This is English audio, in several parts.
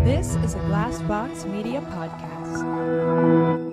This is a Glassbox Media podcast.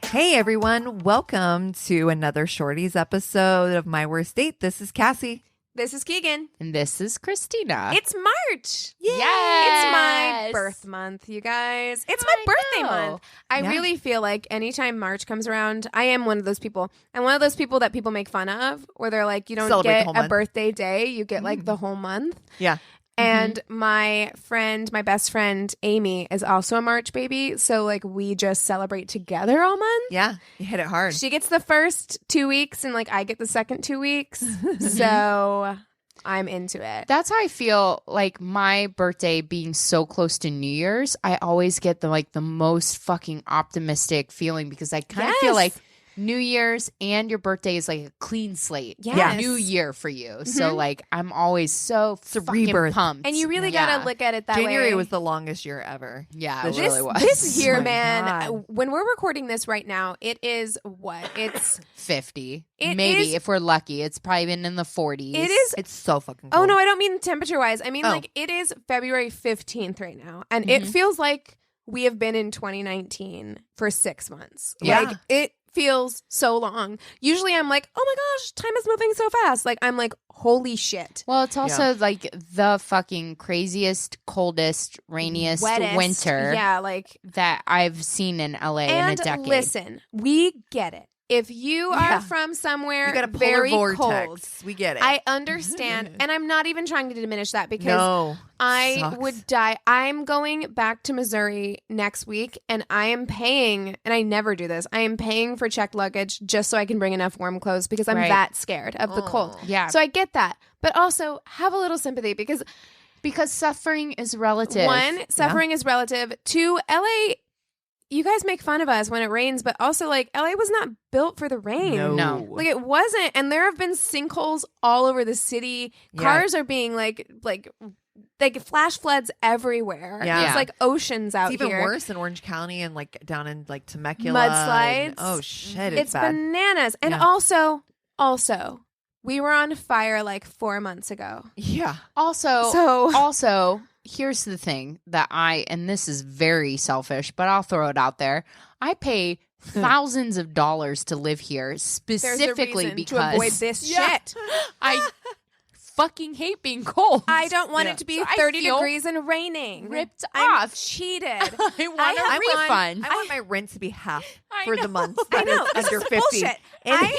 Hey everyone, welcome to another Shorty's episode of My Worst Date. This is Cassie. This is Keegan. And this is Christina. It's March. Yay! It's my birth month, you guys. It's my birthday month. I Yeah. really feel like anytime March comes around, I am one of those people. I'm one of those people that people make fun of, where they're like, you don't Celebrate the get whole a month. birthday day, you get like the whole month. Yeah. And my best friend, Amy, is also a March baby. So like we just celebrate together all month. Yeah. You hit it hard. She gets the first 2 weeks and like I get the second 2 weeks. So I'm into it. That's how I feel like my birthday being so close to New Year's. I always get the most fucking optimistic feeling because I kind of feel like New Year's and your birthday is like a clean slate. Yes. New year for you. So like I'm always so fucking rebirth. pumped. And you really got to look at it that January way. was the longest year ever. Yeah, it This- really was. This year, Oh my man, God. when we're recording this right now, it is what? It's 50. It Maybe is- if we're lucky. It's probably been in the 40s. it is. It's so fucking cold. Oh no, I don't mean temperature wise. I mean Oh. like it is February 15th right now, and it feels like we have been in 2019 for 6 months. Yeah. Like it feels so long. Usually I'm like, oh my gosh, time is moving so fast. Like I'm like, holy shit. Well, it's also like the fucking craziest, coldest, rainiest Wettest. winter Yeah, like that I've seen in LA in a and decade. listen, we get it. If you Yeah. are from somewhere You got a polar very vortex. cold, We get it. I understand, and I'm not even trying to diminish that because no. I Sucks. would die. I'm going back to Missouri next week, and I am paying, and I never do this, I am paying for checked luggage just so I can bring enough warm clothes because I'm Right. that scared of the cold. Yeah. So I get that. But also have a little sympathy because Because suffering is relative. one, suffering is relative. Two, LA, you guys make fun of us when it rains, but also like LA was not built for the rain. No. Like it wasn't, and there have been sinkholes all over the city. Yeah. Cars are being like flash floods everywhere. Yeah. It's like oceans out It's even here. worse in Orange County and like down in like Temecula. Mudslides. And- oh shit, It's bad. bananas. And Yeah. also, we were on fire like 4 months ago. Yeah. Also, here's the thing that and this is very selfish, but I'll throw it out there. I pay thousands of dollars to live here There's a specifically reason because to avoid this shit. I fucking hate being cold. I don't want Yeah. it to be So I 30 feel degrees and raining. ripped I'm off. cheated. I want I a have gone- refund. I want my rent to be half I for the know. month. I that is know. This under is 50. bullshit. And-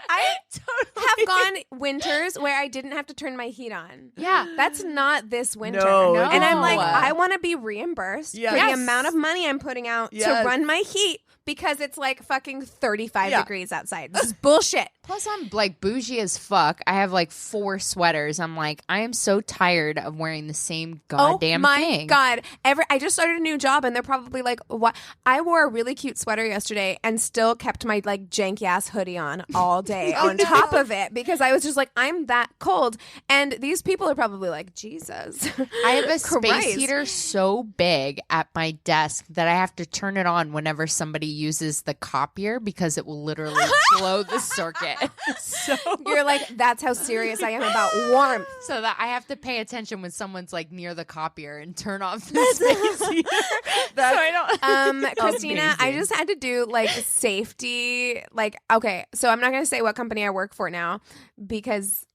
I totally have gone winters where I didn't have to turn my heat on. Yeah. That's not this winter. No, No. And I'm like, No. I want to be reimbursed Yes. for the Yes. amount of money I'm putting out to Yes. run my heat because it's like fucking 35 Yeah. degrees outside. This is bullshit. Plus, I'm like bougie as fuck. I have like 4 sweaters. I'm like, I am so tired of wearing the same goddamn oh my thing. God. I just started a new job and they're probably like, what? I wore a really cute sweater yesterday and still kept my like janky ass hoodie on all day on top of it because I was just like, I'm that cold. And these people are probably like, Jesus. I have a space Christ. heater so big at my desk that I have to turn it on whenever somebody uses the copier because it will literally blow the circuit. So You're like, that's how serious I am about warmth. so that I have to pay attention when someone's like near the copier and turn off the space heater. So I don't. Christina, I Amazing. just had to do like safety. Like, okay, so I'm not going to say what company I work for now because,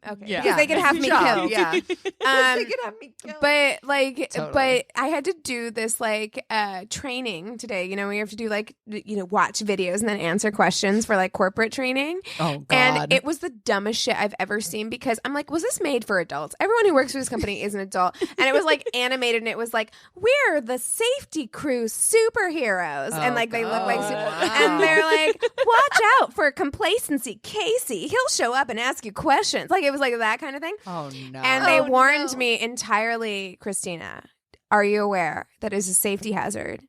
okay, Yeah. because they could have me Good job. killed. Yeah. They could have me killed. But like, Totally. but I had to do this like training today. You know, we have to do like watch videos and then answer questions for like corporate training. Oh God. And it was the dumbest shit I've ever seen because I'm like, was this made for adults? Everyone who works for this company is an adult. And it was like animated and it was like, we're the safety crew superheroes. And like they look like, and they're like, watch out for complacency. Casey, he'll show up and ask you questions. Like it was like that kind of thing. Oh no. And they Oh, warned no. me entirely, Christina. are you aware that it's a safety hazard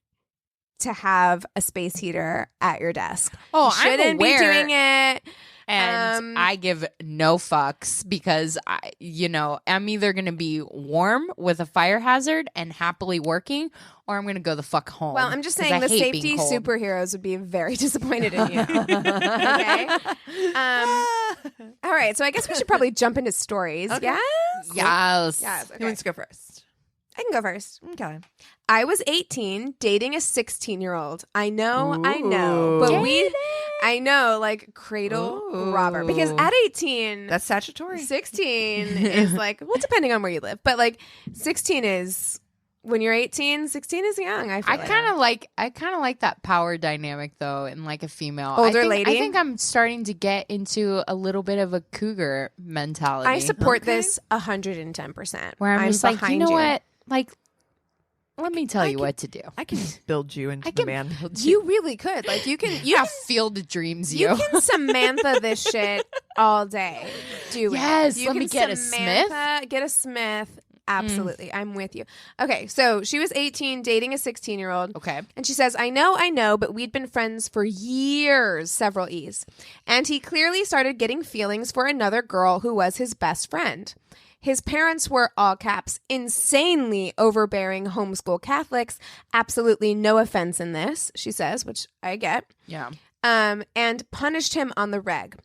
to have a space heater at your desk? Oh, you shouldn't I'm aware. be doing it. And I give no fucks because I'm either going to be warm with a fire hazard and happily working, or I'm going to go the fuck home. Well, I'm just 'cause saying I the hate safety being cold. superheroes would be very disappointed in you. Okay. All right. So I guess we should probably jump into stories. Okay. Yes. Yes. Yes. Who Okay. wants to go first? I can go first. Okay. I was 18 dating a 16-year-old. I know, Ooh. but I know, like cradle Ooh. robber. Because at 18, That's statutory. 16 is like, well, depending on where you live, but like 16 is when you're 18, 16 is young. I feel I kind of like that power dynamic though, in like a female Older I lady? think I'm starting to get into a little bit of a cougar mentality. I support Okay. this 110%. where I'm just like, you behind know what? Like, let me tell you what to do. I can build you into I the can- man. Build You really could. Like you can Yeah, field of dreams, you can Samantha this shit all day. Do it. Yes, You let can me get a Samantha, Get a Smith. Absolutely. I'm with you. Okay, so she was 18 dating a 16-year-old. Okay. And she says, I know, but we'd been friends for years, several E's. And he clearly started getting feelings for another girl who was his best friend. His parents were, all caps, insanely overbearing homeschool Catholics. Absolutely no offense in this, she says, which I get. Yeah. And punished him on the reg.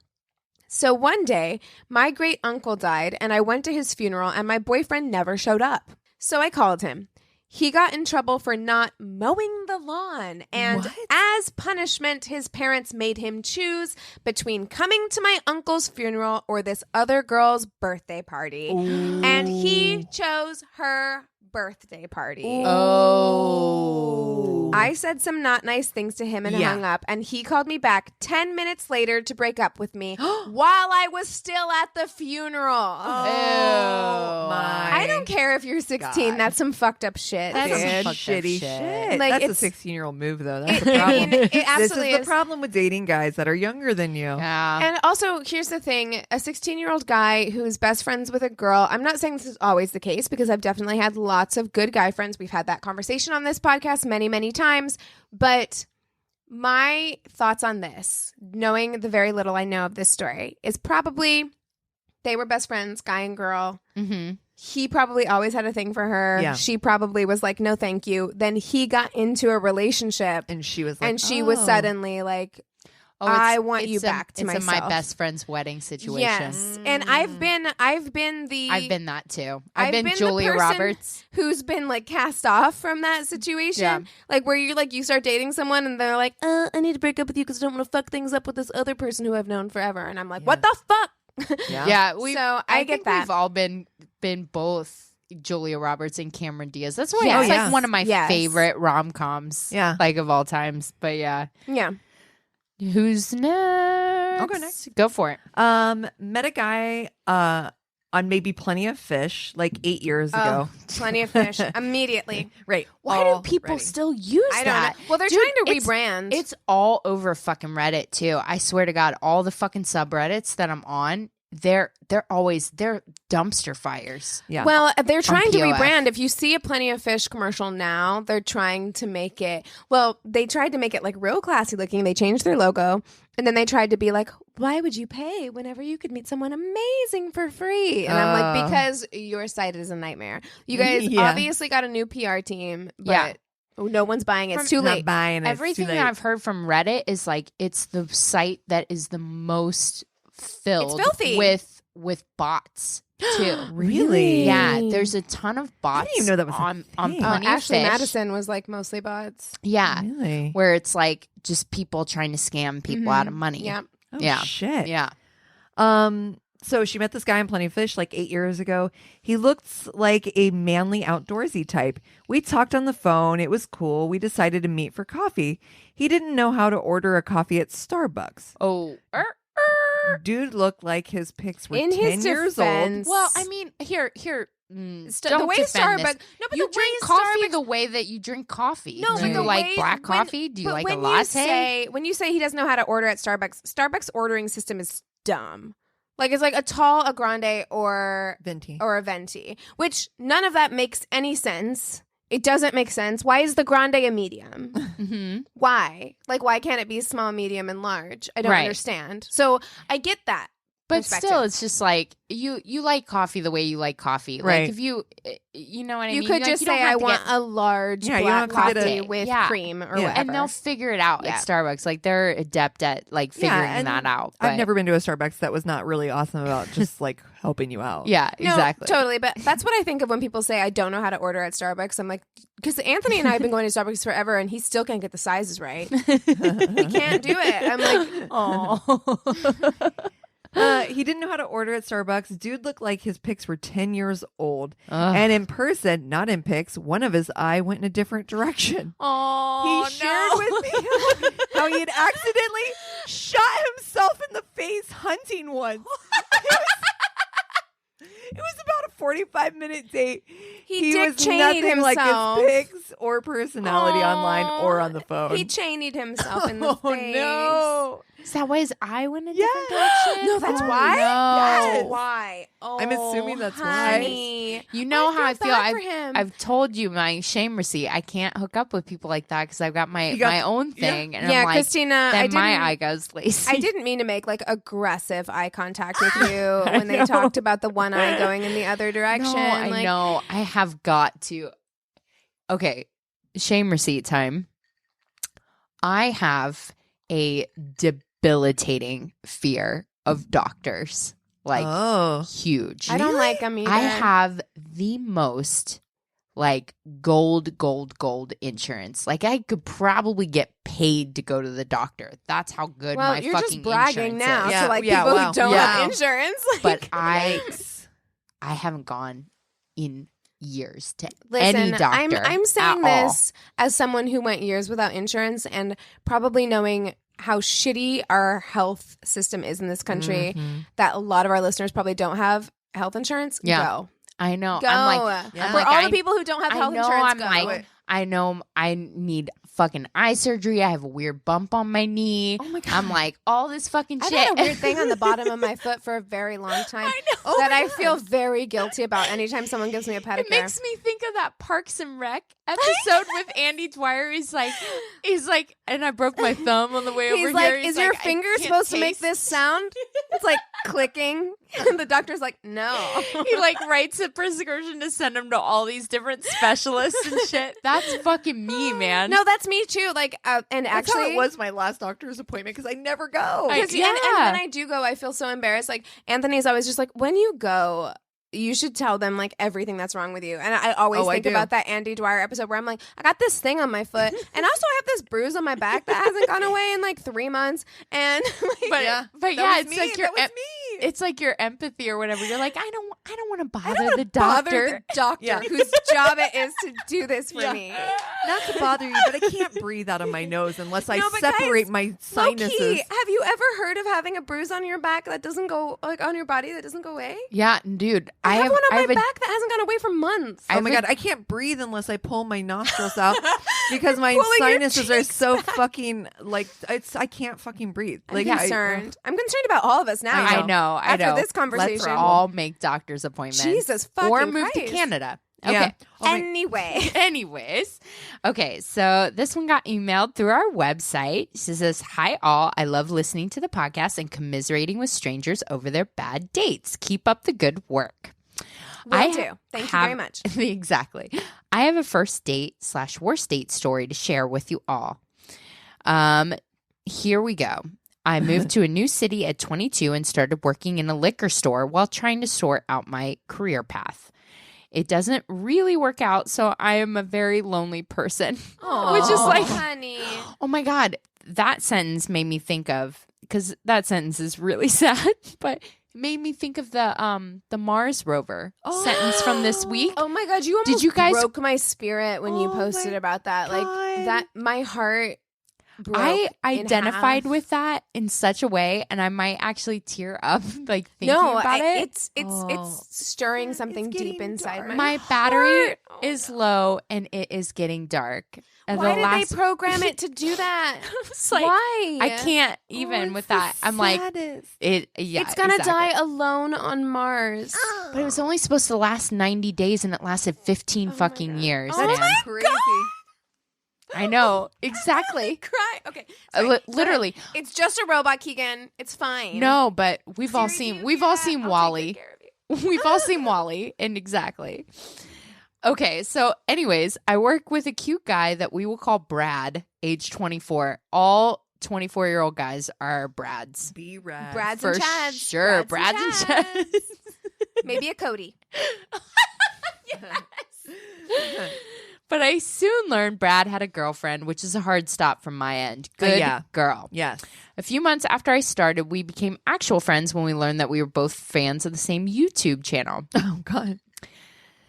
So one day, my great uncle died, and I went to his funeral, and my boyfriend never showed up. So I called him. He got in trouble for not mowing the lawn, and What? as punishment, his parents made him choose between coming to my uncle's funeral or this other girl's birthday party. And he chose her birthday party. Oh. I said some not nice things to him and Yeah. hung up, and he called me back 10 minutes later to break up with me while I was still at the funeral. Oh my! I don't care if you're 16. God. That's some fucked up shit. That's some dude. fucked up shitty shit. shit. Like, That's a it's- 16-year-old move, though. That's the I problem. mean, it This is absolutely the is. problem with dating guys that are younger than you. Yeah. And also, here's the thing. A 16-year-old guy who's best friends with a girl, I'm not saying this is always the case because I've definitely had lots of good guy friends. We've had that conversation on this podcast many, many times. But my thoughts on this, knowing the very little I know of this story, is probably they were best friends, guy and girl. Mm-hmm. He probably always had a thing for her. Yeah. She probably was like, no, thank you. Then he got into a relationship And she was like, and she was "Oh." suddenly like, Oh, I want you it's back to it's a my myself. best friend's wedding situation. yes. And I've been the I've been that too. I've been the Julia person Roberts. who's been like cast off from that situation. Yeah. Like where you're like, you start dating someone and they're like, I need to break up with you because I don't want to fuck things up with this other person who I've known forever. And I'm like, what the fuck? Yeah. Yeah, So I get think that. we've all been both Julia Roberts and Cameron Diaz. That's why Yes. it's Oh, yeah. like one of my Yes. favorite rom-coms. Yeah. Like of all times. But yeah. Yeah. Who's next? I'll go next. Go for it. Met a guy on maybe Plenty of Fish like 8 years ago. Plenty of fish. Immediately. Right. Why do All people ready. still use I don't that? know. Well, they're Dude, trying to it's- rebrand. It's all over fucking Reddit too. I swear to God, all the fucking subreddits that I'm on, they're dumpster fires. Yeah. Well, they're trying to POF. rebrand. If you see a Plenty of Fish commercial now, they're trying to make it, well, they tried to make it like real classy looking. They changed their logo and then they tried to be like, why would you pay whenever you could meet someone amazing for free? And I'm like, because your site is a nightmare. You guys Yeah. obviously got a new PR team, but Yeah. no one's buying it. It's too Not late. buying it. Everything It's too that late. I've heard from Reddit is like it's the site that is the most filled filthy. with bots too. Really? Yeah, there's a ton of bots. even know that was a on thing. Plenty of Ashley Fish. Madison was like mostly bots. Yeah, Really? where it's like just people trying to scam people out of money. Yeah. Oh, Yeah. shit. yeah. So she met this guy in Plenty of Fish like 8 years ago. He looked like a manly outdoorsy type. We talked on the phone. It was cool. We decided to meet for coffee. He didn't know how to order a coffee at Starbucks. Oh, Dude looked like his pics were In 10 his years defense- old. well, I mean, here. The way defend Starbucks, this. no, but You the drink way coffee Starbucks, the way that you drink coffee. No, Do but you the like way- black when- coffee? Do you but like a when latte? When you say he doesn't know how to order at Starbucks ordering system is dumb. Like it's like a tall, a grande, or Venti. a venti, which none of that makes any sense It doesn't make sense. Why is the grande a medium? Mm-hmm. Why? Like, why can't it be small, medium, and large? I don't Right. understand. So I get that. But perspective. still, it's just like you like coffee the way you like coffee. Right. Like if you know what I You mean? could Like, just you don't say, have I to want get- a large Yeah, you black don't have to get coffee a- with Yeah. cream or Yeah. whatever. and they'll figure it out Yeah. at Starbucks. Like they're adept at like figuring and that out. But, I've never been to a Starbucks that was not really awesome about just like helping you out. Yeah, No, exactly. totally. But that's what I think of when people say, I don't know how to order at Starbucks. I'm like, because Anthony and I have been going to Starbucks forever and he still can't get the sizes right. He can't do it. I'm like, Oh. He didn't know how to order at Starbucks. Dude looked like his pics were 10 years old. Ugh. And in person, not in pics, one of his eye went in a different direction. Oh, He shared with me how he had accidentally shot himself in the face hunting once. It was about a 45-minute date. He was Dick Cheney'd nothing like himself. his pics or personality online or on the phone. He Cheney'd himself in the Oh, face. no. Is that why his eye went a Yeah. different direction? No, that's Oh, why? No. Yes. Why? Oh, I'm assuming that's why. honey. You know how I feel. bad for him. I've told you my shame receipt. I can't hook up with people like that because I've got my You got- my own yeah. thing, and Yeah, I'm like, Christina, then I my didn't- eye goes lazy. I didn't mean to make like aggressive eye contact with you when they talked about the one eye going in the other direction. No, I like, know. I have got to. Okay, shame receipt time. I have a debilitating fear of doctors. Like Oh. huge. I don't like them either. I have the most like gold insurance. Like I could probably get paid to go to the doctor. That's how good Well, my you're fucking just bragging insurance now is. Yeah, to like yeah, people wow. who don't Yeah. have insurance. Like, But I haven't gone in years to listen, any doctor. I'm saying at all. this as someone who went years without insurance and probably knowing how shitty our health system is in this country. Mhm. That a lot of our listeners probably don't have health insurance. Yeah. Go. I know. Go. I'm like, Yeah. For like, all I- the people who don't have I health know insurance, I'm go. like, I know I need fucking eye surgery. I have a weird bump on my knee. Oh my God. I'm like, all this fucking I've shit. had a weird thing on the bottom of my foot for a very long time Oh that my I God. feel very guilty about anytime someone gives me a pedicure. It makes me think of that Parks and Rec episode with Andy Dwyer. He's like, and I broke my thumb on the way over He's like, here. is your I finger can't supposed to make taste." this sound? It's like clicking. And the doctor's like, no. He like writes a prescription to send him to all these different specialists and shit. That's fucking me, man. No, that's me too. Like, and That's actually, how it was my last doctor's appointment because I never go. I- and Yeah. when I do go, I feel so embarrassed. Like Anthony's always just like, when you go, you should tell them like everything that's wrong with you. And I always Oh, I think do. about that Andy Dwyer episode where I'm like, I got this thing on my foot, and also I have this bruise on my back that hasn't gone away in like 3 months. And like, but Yeah. but That yeah, was it's me. like your That was me. it's like your empathy or whatever. You're like, I don't want to I don't bother wanna the doctor. bother the doctor Yeah. whose job it is to do this for Yeah. me. Not to bother you, but I can't breathe out of my nose unless I No, but separate guys, my sinuses. Low-key, have you ever heard of having a bruise on your back that doesn't go like on your body that doesn't go away? Yeah, dude, I have one on I my have a- back that hasn't gone away for months. Oh my I've- God, I can't breathe unless I pull my nostrils out because my Pulling your sinuses are cheeks so fucking like I can't fucking breathe. I'm Like concerned. I'm concerned about all of us now. I know. After this Let's conversation. all make doctor's appointments. Jesus fucking or move to Christ. Canada. Yeah. Okay. Oh my- Anyway. Anyways, okay, so this one got emailed through our website. She says, "Hi all, I love listening to the podcast and commiserating with strangers over their bad dates. Keep up the good work." Will do. Thank you very much. Exactly. I have a first date / worst date story to share with you all. Here we go. I moved to a new city at 22 and started working in a liquor store while trying to sort out my career path. It doesn't really work out, so I am a very lonely person. Which is like, honey. oh my God, that sentence made me think of, because that sentence is really sad, but it made me think of the Mars rover sentence from this week. Oh my God, you almost you guys- broke my spirit when you Oh posted my about that. Like God. that, my heart broke I in identified half. with that in such a way, and I might actually tear up like thinking about it. It's stirring something deep getting inside dark. My battery heart. Oh, is no. low, and it is getting dark. And Why the did last- they program it to do that? It's like, Why? I can't even with that. I'm like, it. Yeah, It's gonna exactly. die alone on Mars. But it was only supposed to last 90 days, and it lasted 15 fucking years. Oh man. my Crazy. I know exactly. Cry. Okay. Literally. It's just a robot, Keegan. It's fine. No, but we've all Siri, seen do you hear that? I'll Wally. take good care of you. We've all seen Wally, and exactly. Okay, so anyways, I work with a cute guy that we will call Brad, age 24. All 24-year-old guys are Brads. Be rad. Brads For and Chads. sure, Brads and Chads. Maybe a Cody. But I soon learned Brad had a girlfriend, which is a hard stop from my end. Good yeah. girl. Yes. A few months after I started, we became actual friends when we learned that we were both fans of the same YouTube channel. Oh, God.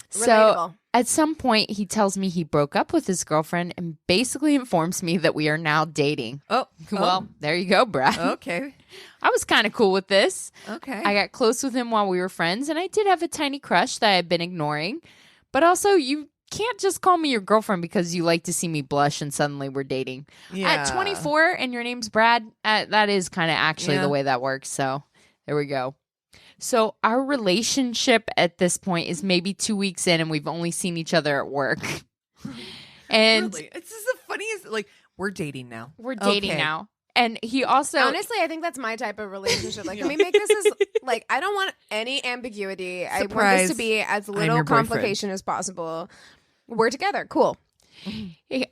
So Relatable. at some point, he tells me he broke up with his girlfriend and basically informs me that we are now dating. Oh, Well, there you go, Brad. okay. I was kind of cool with this. Okay. I got close with him while we were friends, and I did have a tiny crush that I had been ignoring. But also, you can't just call me your girlfriend because you like to see me blush and suddenly we're dating. yeah. At 24 and your name's Brad, that is kind of actually Yeah. the way that works. So there we go. So our relationship at this point is maybe 2 weeks in, and we've only seen each other at work. And Really? It's just the funniest. Like, we're dating now. we're dating Okay. now. And he also Honestly, I think that's my type of relationship. Like, can we make this as like I don't want any ambiguity. I want Surprise. this to be as your little boyfriend. complication as possible. We're together. Cool.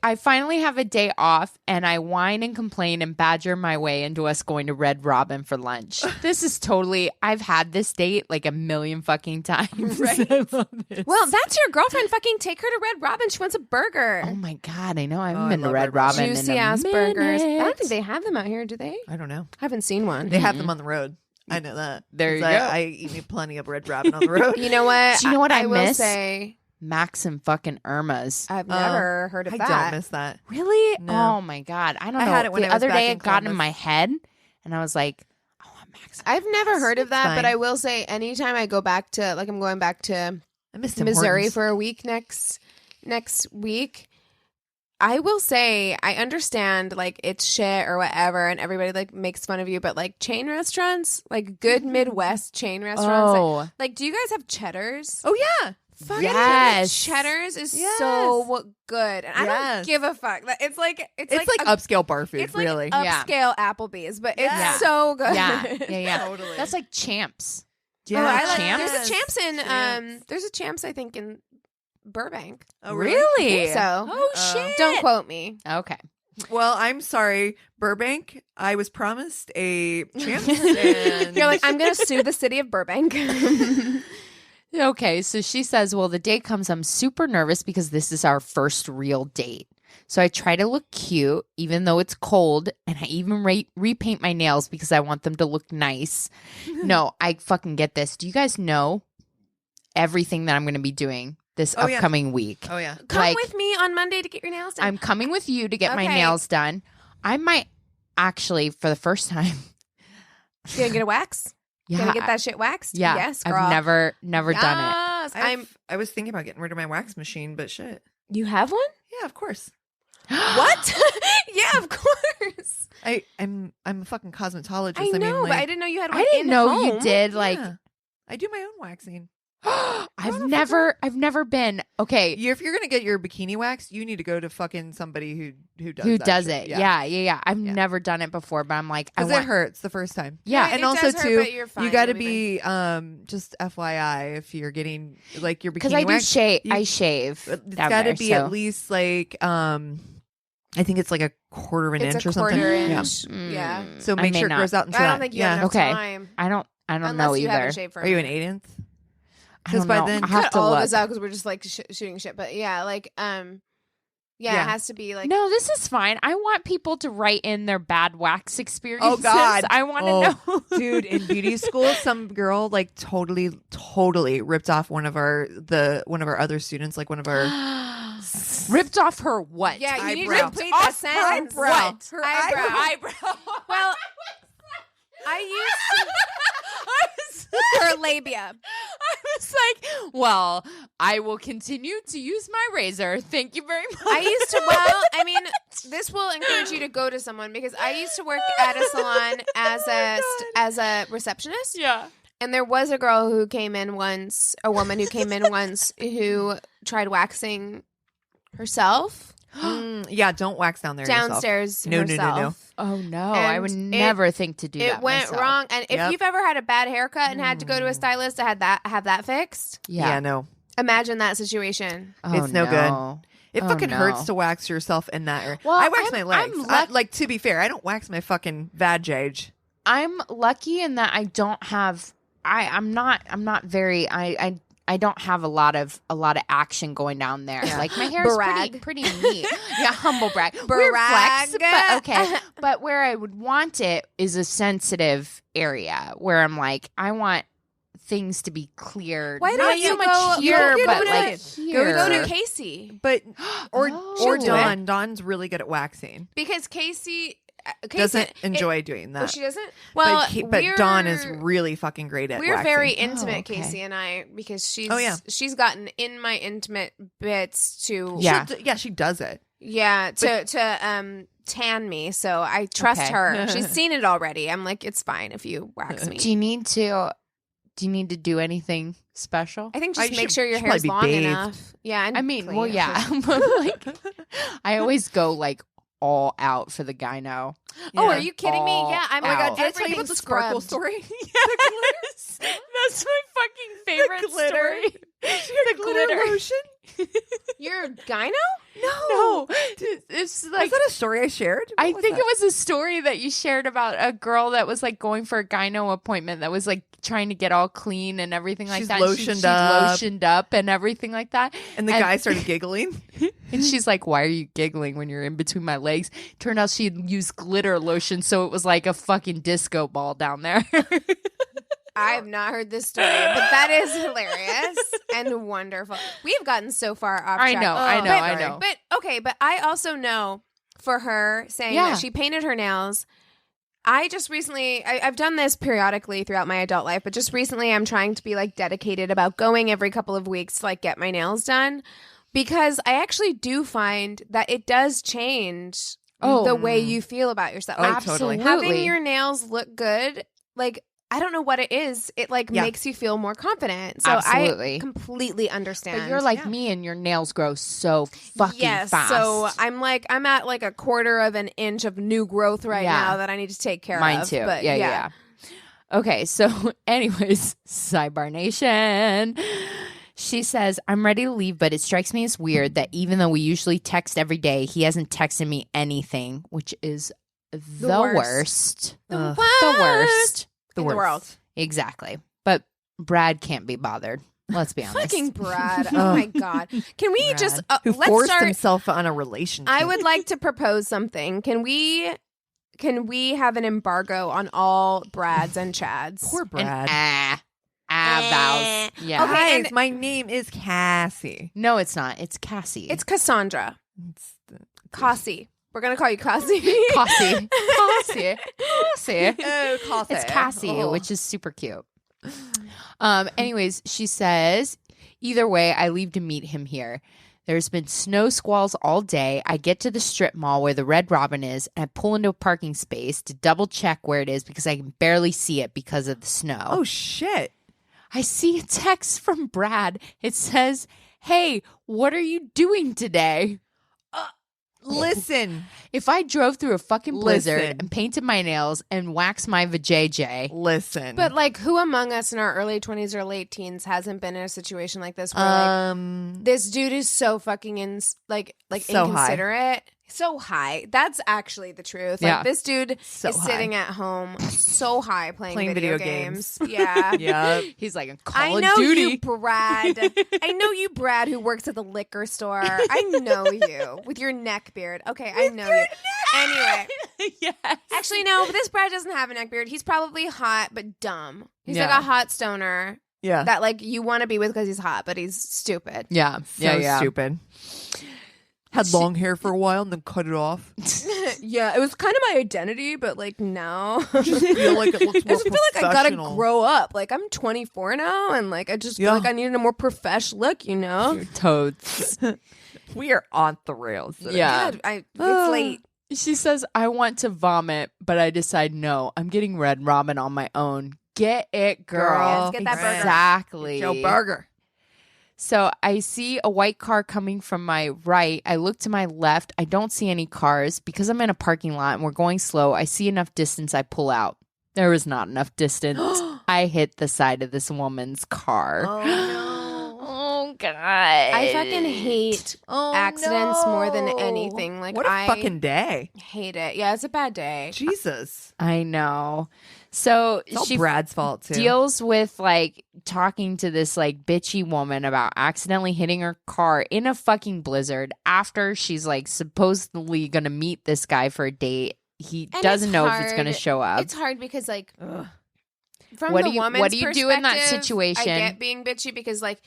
I finally have a day off, and I whine and complain and badger my way into us going to Red Robin for lunch. This is totally, I've had this date like a million fucking times. Right? I love this. Well, that's your girlfriend. Fucking take her to Red Robin. She wants a burger. Oh my God, I know. I haven't Oh, I been to love Red Red Robin. Robin Juicy in a ass burgers. I minute. don't think they have them out here, do they? I don't know. Haven't seen one. They have them on the road. I know that. There you 'Cause go. I eat me plenty of Red Robin on the road. You know what? Do you know what I will miss? say Max and fucking Irma's. I've never heard of I that. don't miss that. Really? No. Oh my God. I don't I know. had it when the I was other back day in it got in Columbus. my head, and I was like, I want Max. I've never heard of It's that, fine. but I will say anytime I go back to, like, I'm going back to I miss Tim Missouri Hortons. for a week next week. I will say I understand like it's shit or whatever, and everybody like makes fun of you, but like chain restaurants, like good Midwest chain restaurants, like do you guys have Cheddar's? Oh, yeah. Fucking yes. Cheddar's is Yes. so good, and I don't Yes. give a fuck. It's like It's like upscale bar food, it's like really. Yeah. upscale Applebee's, but Yeah. it's so good. Yeah. Totally. That's like Champs. Oh, I like, Champs? there's a Champs in Champs. there's a Champs I think in Burbank. Oh, Really? I think so. Oh Uh, shit. Don't quote me. Okay. Well, I'm sorry, Burbank. I was promised a chance. And You're like, I'm gonna sue the city of Burbank. Okay, so she says, well, the day comes, I'm super nervous because this is our first real date. So I try to look cute, even though it's cold, and I even repaint my nails because I want them to look nice. No, I fucking get this. Do you guys know everything that I'm going to be doing this Oh, yeah. upcoming week? oh, yeah. Come Like- with me on Monday to get your nails done. I'm coming with you to get my Okay. nails done. I might actually, for the first time, You gonna get a wax? yeah, Gonna get that shit waxed? yeah, Yes, girl. I've never done it. Yes, I was thinking about getting rid of my wax machine, but shit. You have one? Yeah, of course. What? Yeah, of course. I'm a fucking cosmetologist. I mean, know, like, but I didn't know you had one. I didn't in know home. you did. Like, yeah. I do my own waxing. I've never been. Okay, If you're gonna get your bikini wax, you need to go to fucking somebody who does who that does shit. it? Yeah. I've Yeah. never done it before, but I'm like, I Because it want. hurts the first time. Yeah, and it also does hurt, too, but you're fine. you got to You'll be be just FYI if you're getting like your bikini because I do wax. shave. you- I shave. It's down got to there, be so- at least like I think it's like a quarter of an It's inch a or something. quarter Yeah. inch. Yeah. So I make may sure not. it grows out into I that. don't think you yeah. have enough Okay. time. I don't Unless know you either. haven't shaved for a Are you an minute. 8th? I don't Because by know. then- I'll have Cut to all look. of this out because we're just like shooting shit. But yeah, like Yeah, it has to be like. No, this is fine. I want people to write in their bad wax experiences. Oh God, I want to know. Dude, in beauty school, some girl like totally ripped off one of our other students, like one of our ripped off her what? Yeah, you need to Eyebrow. complete that sentence. What? Her eyebrow. Well, I used to. Her labia. I was like, well, I will continue to use my razor. Thank you very much. I used to, well, I mean, this will encourage you to go to someone because I used to work at a salon as a receptionist. Yeah. And there was a girl who came in once, a woman who came in once who tried waxing herself. Yeah, don't wax down there Downstairs yourself. No. Oh, no. And I would never think to do that It went myself. wrong. And if you've ever had a bad haircut and had to go to a stylist to have that fixed, Yeah, no. imagine that situation. Oh, it's no good. It fucking hurts to wax yourself in that area. Well, I wax my legs. I'm like, to be fair, I don't wax my fucking vag. I'm lucky in that I don't have I'm not very I don't have a lot of action going down there. Yeah. Like my hair is Brag. pretty neat. Yeah, humble brag. Weird Brag. flex, but okay. But where I would want it is a sensitive area where I'm like, I want things to be cleared. Why don't Not you so much go- here, go but to- like here. Go to Casey. But or Oh. Dawn. Dawn's really good at waxing. Because Casey Doesn't enjoy doing that. Oh, she doesn't? Well, but Dawn is really fucking great at we're waxing. very intimate, okay. Casey and I, because she's gotten in my intimate bits to She does it. to tan me. So I trust Okay. her. She's seen it already. I'm like, it's fine if you wax me. Do you need to do anything special? I think just you make should- sure your should hair's probably long be bathed. enough. Yeah, and I mean, clean. well, yeah, but like, I always go like all out for the gyno. Oh, are you kidding me? All Yeah, I'm out. like, God, did I tell you everything's about the sparkle scrubbed. story? Yes, that's my fucking favorite glitter. story. The glitter lotion? You're gyno? No, it's Was like that a story I shared? I What was think that? it was a story that you shared about a girl that was like going for a gyno appointment that was like trying to get all clean and everything like She's that. lotioned She up. lotioned up and everything like that. And the guy started giggling. And she's like, "Why are you giggling when you're in between my legs?" Turned out she'd used glitter lotion, so it was like a fucking disco ball down there. I have not heard this story, but that is hilarious and wonderful. We've gotten so far off I track. know, I know. But okay, but I also know for her saying Yeah. that she painted her nails. I just recently, I've done this periodically throughout my adult life, but just recently I'm trying to be like dedicated about going every couple of weeks to like get my nails done because I actually do find that it does change the way you feel about yourself. Oh, Like, totally. having your nails look good, like, I don't know what it is. It like makes you feel more confident. So Absolutely. I completely understand. But you're like me, and your nails grow so fucking fast. So I'm at like a quarter of an inch of new growth right now that I need to take care Mine of. too. But Yeah. Okay, so anyways, Sidebar Nation. She says, I'm ready to leave, but it strikes me as weird that even though we usually text every day, he hasn't texted me anything, which is the worst. The The worst. in the world. Exactly. But Brad can't be bothered. Let's be honest. Fucking Brad. Oh my God. Can we Brad, just who let's forced start? himself on a relationship. I would like to propose something. Can we have an embargo on all Brads and Chads? Poor Brad. Vows. Yeah. Okay, Guys, and- my name is Cassie. No, it's not. It's Cassie. It's Cassandra. Cassie. We're gonna call you Cassie. Cassie. Cassie. Cassie. Oh, Cassie. It's Cassie, Oh. which is super cute. Anyways, she says, either way, I leave to meet him here. There's been snow squalls all day. I get to the strip mall where the Red Robin is, and I pull into a parking space to double check where it is because I can barely see it because of the snow. Oh, shit. I see a text from Brad. It says, "Hey, what are you doing today?" Listen. If I drove through a fucking blizzard Listen. and painted my nails and waxed my vajayjay, Listen. But like, who among us in our early 20s or late teens hasn't been in a situation like this where like this dude is so fucking so high. inconsiderate. So high. That's actually the truth. Yeah. Like this dude So is high. sitting at home so high playing video games. Yeah. Yeah. He's like, I Call know of Duty. you, Brad. I know you, Brad, who works at the liquor store. I know you with your neck beard. Okay, I know you. Anyway, Yes. actually, no, but this Brad doesn't have a neck beard. He's probably hot but dumb. He's Yeah. like a hot stoner Yeah. that like you want to be with because he's hot, but he's stupid. Yeah. So stupid. Had long hair for a while and then cut it off. Yeah, it was kind of my identity, but like now. Just feel like it looks I more just feel like I gotta professional. grow up. Like I'm 24 now, and like I just feel Yeah. like I needed a more professional look. You know? Toads. We are on the rails today. Yeah. God, it's late. She says, I want to vomit, but I decide no. I'm getting red ramen on my own. Get it, girl. Yes, get that burger. Exactly. Joe Burger. So I see a white car coming from my right. I look to my left. I don't see any cars. Because I'm in a parking lot and we're going slow, I see enough distance. I pull out. There was not enough distance. I hit the side of this woman's car. Oh no. Oh, God. I fucking hate accidents more than no. anything. Like What a I fucking day. hate it. Yeah, it's a bad day. Jesus. I know. So It's all she Brad's fault, too. deals with like talking to this like bitchy woman about accidentally hitting her car in a fucking blizzard after she's like supposedly gonna meet this guy for a date. He And doesn't it's know if it's gonna hard. show up. It's hard because like Ugh. from What the do you- woman's what do you do in that perspective, situation? I get being bitchy because like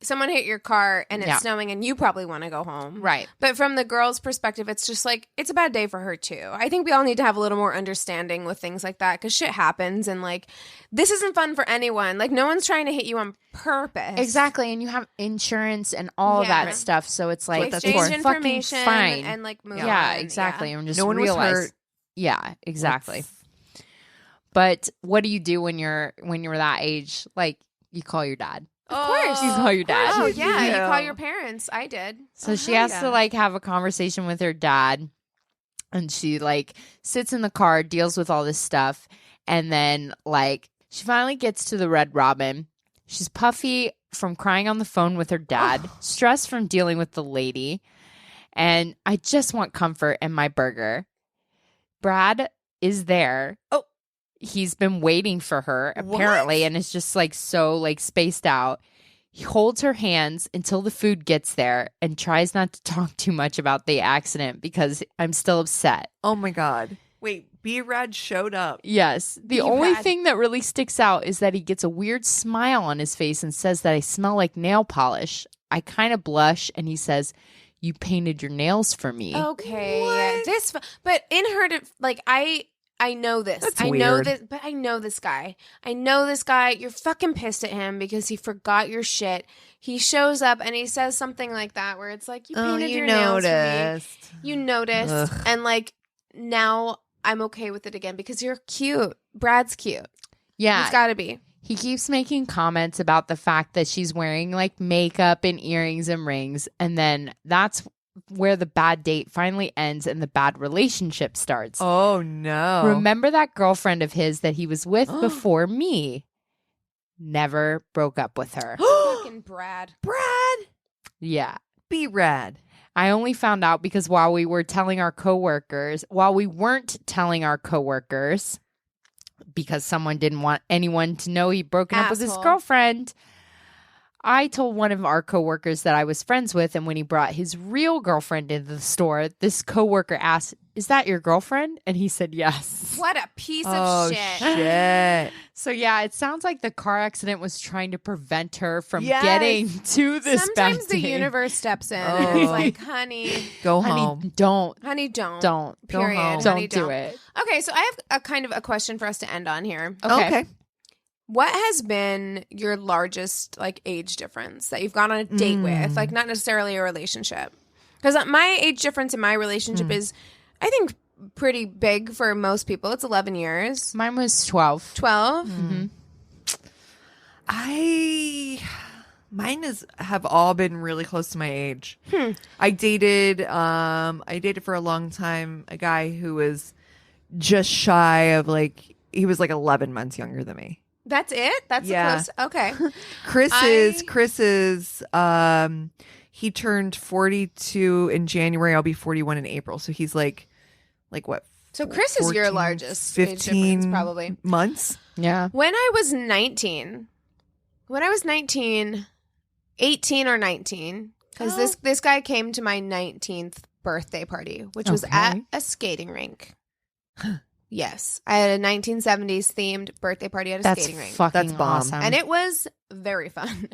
someone hit your car and it's Yeah. snowing and you probably want to go home. Right. But from the girl's perspective, it's just like, it's a bad day for her too. I think we all need to have a little more understanding with things like that because shit happens and like, this isn't fun for anyone. Like, no one's trying to hit you on purpose. Exactly. And you have insurance and all Yeah. that stuff. So it's To like, that's exchange fine. fucking information fine. and like move Yeah, on. exactly. And just No one was realize. hurt. Yeah, exactly. But what do you do when you're that age? Like, you call your dad. Of course. You call your dad. Oh, You yeah. You do. call your parents. I did. So she hell has yeah. to like have a conversation with her dad, and she like sits in the car, deals with all this stuff, and then like she finally gets to the Red Robin. She's puffy from crying on the phone with her dad, stressed from dealing with the lady, and I just want comfort and my burger. Brad is there. Oh. He's been waiting for her apparently, What? and it's just like so like spaced out. He holds her hands until the food gets there and tries not to talk too much about the accident because I'm still upset. Oh, my God. Wait, B-Rad showed up. Yes. The You only had- thing that really sticks out is that he gets a weird smile on his face and says that I smell like nail polish. I kind of blush and he says, "You painted your nails for me." Okay. What? This, but in her, like, I know this. That's I know weird. this, but I know this guy. I know this guy. You're fucking pissed at him because he forgot your shit. He shows up and he says something like that where it's like, you painted your nails for me. You noticed. Ugh. And like, now I'm okay with it again because you're cute. Brad's cute. Yeah. It's got to be. He keeps making comments about the fact that she's wearing like makeup and earrings and rings. And then that's where the bad date finally ends and the bad relationship starts. Oh, no. Remember that girlfriend of his that he was with before me? Never broke up with her. Fucking Brad. Brad. Yeah. B-Rad. I only found out because while we weren't telling our coworkers, because someone didn't want anyone to know he'd broken up with his Asshole. girlfriend, I told one of our coworkers that I was friends with, and when he brought his real girlfriend into the store, this coworker asked, "Is that your girlfriend?" And he said yes. What a piece Oh, of shit. shit. So yeah, it sounds like the car accident was trying to prevent her from Yes. getting to this Sometimes bad the date. universe steps in Oh. and it's like, honey, Go Honey, home. don't don't. Go Period. home. Honey, do it. Okay, so I have a kind of a question for us to end on here. Okay. What has been your largest like age difference that you've gone on a date with? Like not necessarily a relationship. Because my age difference in my relationship is, I think, pretty big for most people. It's 11 years. Mine was 12. 12? Mine have all been really close to my age. I dated for a long time a guy who was just shy of he was like 11 months younger than me. That's it? That's Yeah. close. Okay. Chris's he turned 42 in January. I'll be 41 in April. So he's like what? So Chris is your 14, largest age 15 difference, probably. months. Yeah. When I was 19, 18 or 19, because this guy came to my 19th birthday party, which was at a skating rink. Yes. I had a 1970s themed birthday party at a skating rink. That's bomb. awesome. And it was very fun.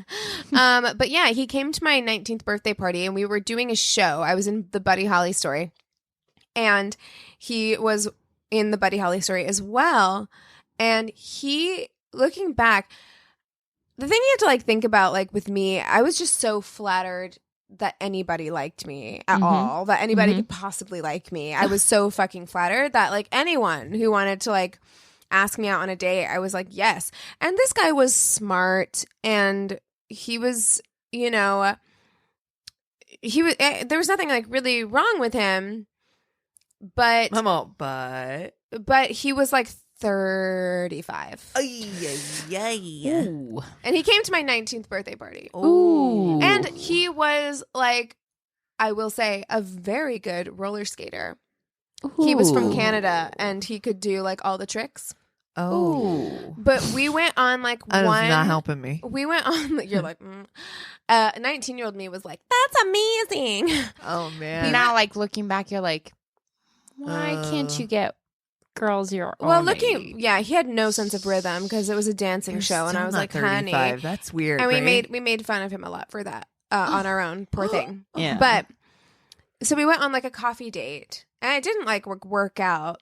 But yeah, he came to my 19th birthday party and we were doing a show. I was in the Buddy Holly story. And he was in the Buddy Holly story as well. And he, looking back, the thing you have to like think about, like with me, I was just so flattered that anybody liked me at all, that anybody could possibly like me. I was so fucking flattered that like anyone who wanted to like ask me out on a date, I was like, yes. And this guy was smart and he was, you know, there was nothing like really wrong with him, but he was like 35. Ooh. And he came to my 19th birthday party. Ooh. And he was like, I will say, a very good roller skater. He was from Canada and he could do like all the tricks. Oh. But we went on like That is not helping me. We went on, you're like, 19-year-old me was like, that's amazing. Oh, man. Now, like, looking back, you're like, why can't you get girls your own Well, age? yeah, he had no sense of rhythm because it was a dancing show. And I was like, 35. honey. That's weird. And right? we made fun of him a lot for that on our own. Poor thing. Yeah. But so we went on like a coffee date and I didn't like work out,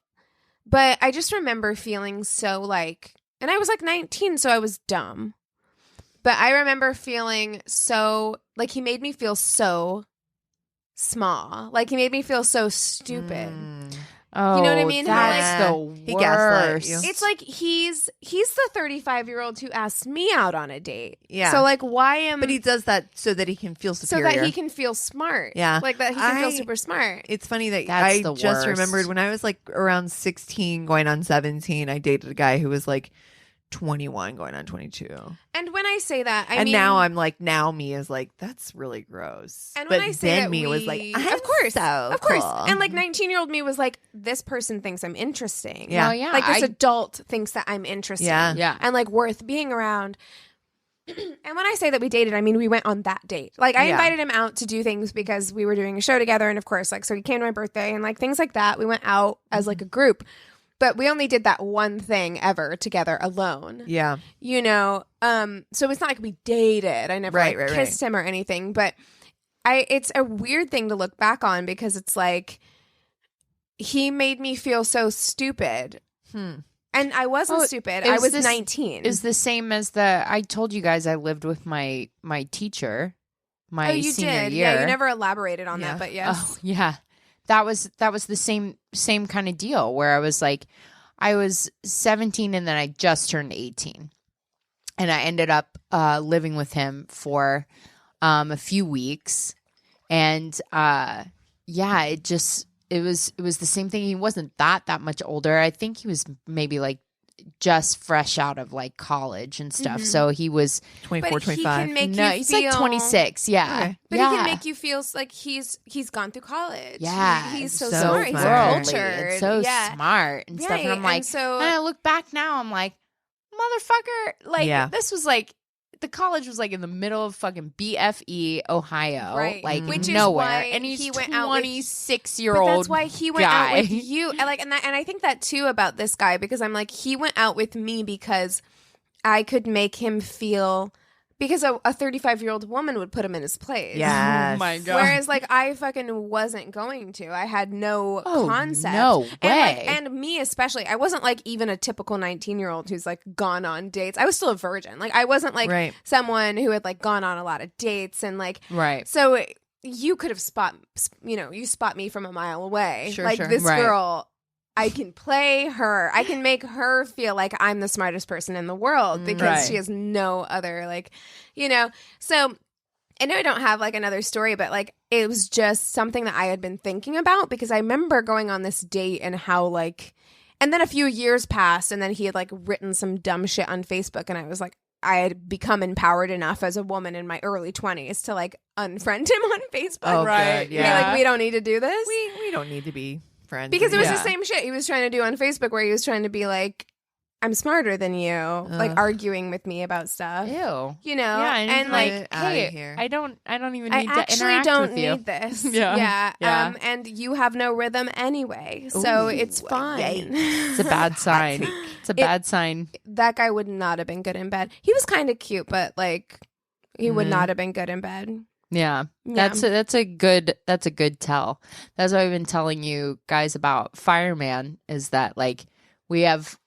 but I just remember feeling so like, and I was like 19, so I was dumb. But I remember feeling so like he made me feel so small. Like he made me feel so stupid. Oh, You know what I mean? That's Like, the he gaslit worst. you. It's like he's the 35-year-old who asked me out on a date. Yeah. So like why am But he does that so that he can feel so superior. that he can feel smart. Yeah. Like that he can feel super smart. It's funny that That's I the just worst. remembered when I was like around 16 going on 17, I dated a guy who was like 21 going on 22. And when I say that, I and mean now I'm like, now me is like, that's really gross. and but when I say then that me was like, of course, of course. and like 19-year-old me was like, this person thinks I'm interesting. Yeah. Oh, yeah. Like this adult thinks that I'm interesting. Yeah. Yeah. And like worth being around. And when I say that we dated, I mean we went on that date. Like I Yeah. invited him out to do things because we were doing a show together, and of course, like so he came to my birthday and like things like that. We went out as like a group, but we only did that one thing ever together alone. Yeah. You know, so it's not like we dated. I never Right, like, right, kissed him or anything, but it's a weird thing to look back on because it's like he made me feel so stupid. And I wasn't stupid. I was 19. It was the same as I told you guys I lived with my teacher my you senior did. year. Yeah, you never elaborated on that, but yes. Oh, yeah. That was the same kind of deal where I was like, I was 17 and then I just turned 18. And I ended up living with him for a few weeks. And yeah, it was the same thing. He wasn't that much older. I think he was maybe like just fresh out of like college and stuff. So he was 24, But he 25. can make no, you he's feel like 26. Yeah. Okay. But yeah. he can make you feel like he's gone through college. Yeah, He's so so smart. He's smart. cultured. It's so yeah. smart and stuff. And I'm Right, like, and so- and I look back now, I'm like, motherfucker, like Yeah. this was like the college was like in the middle of fucking BFE, Ohio, Right. like Which is nowhere, why and he's he went out with- 26-year-old. But that's why he went guy. out with you. And like, and I think that too about this guy because I'm like, he went out with me because I could make him feel because a 35-year-old woman would put him in his place. Yes. Oh my God. Whereas like I fucking wasn't going to. I had no concept. no And like, way. and me especially. I wasn't like even a typical 19-year-old who's like gone on dates. I was still a virgin. Like I wasn't like Right. someone who had like gone on a lot of dates and like Right. so you could have you spot me from a mile away. Sure, like sure. this Right. girl, I can play her. I can make her feel like I'm the smartest person in the world because Right. she has no other like, you know. So I know I don't have like another story, but like it was just something that I had been thinking about because I remember going on this date and how like, and then a few years passed and then he had like written some dumb shit on Facebook and I was like, I had become empowered enough as a woman in my early 20s to like unfriend him on Facebook. Oh, Right, good. Be Yeah. like, we don't need to do this. We don't need to be friends. Because it was Yeah. the same shit he was trying to do on Facebook where he was trying to be like, I'm smarter than you, like arguing with me about stuff. Ew. You know? Yeah, and like, Get outta hey, here. I don't even I need to actually interact don't with you. need this. Yeah. Yeah. And you have no rhythm anyway, so Ooh, it's fine. It's a bad sign. It's a bad sign. That guy would not have been good in bed. He was kind of cute, but like, he would not have been good in bed. Yeah. Yeah. That's a good tell. That's what I've been telling you guys about Fireman, is that like we have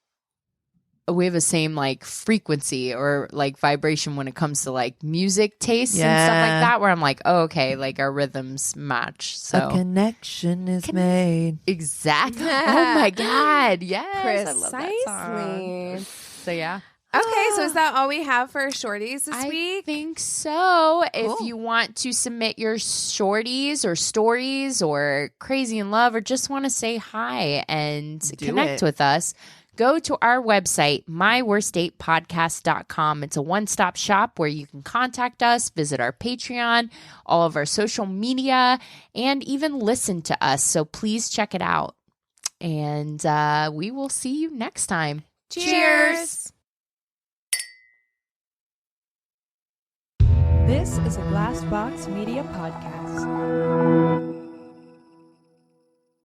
a same like frequency or like vibration when it comes to like music tastes and stuff like Yeah. that, where I'm like, oh, okay, like our rhythms match. So A connection is made. exactly. Oh my God. Yes. I love that song. Precisely. So yeah. Okay, so is that all we have for shorties this I week? think so. If Cool. you want to submit your shorties or stories or crazy in love or just want to say hi and Do connect it. with us, go to our website, myworstdatepodcast.com. It's a one-stop shop where you can contact us, visit our Patreon, all of our social media, and even listen to us. So please check it out. And we will see you next time. Cheers. This is a Glass Box Media Podcast.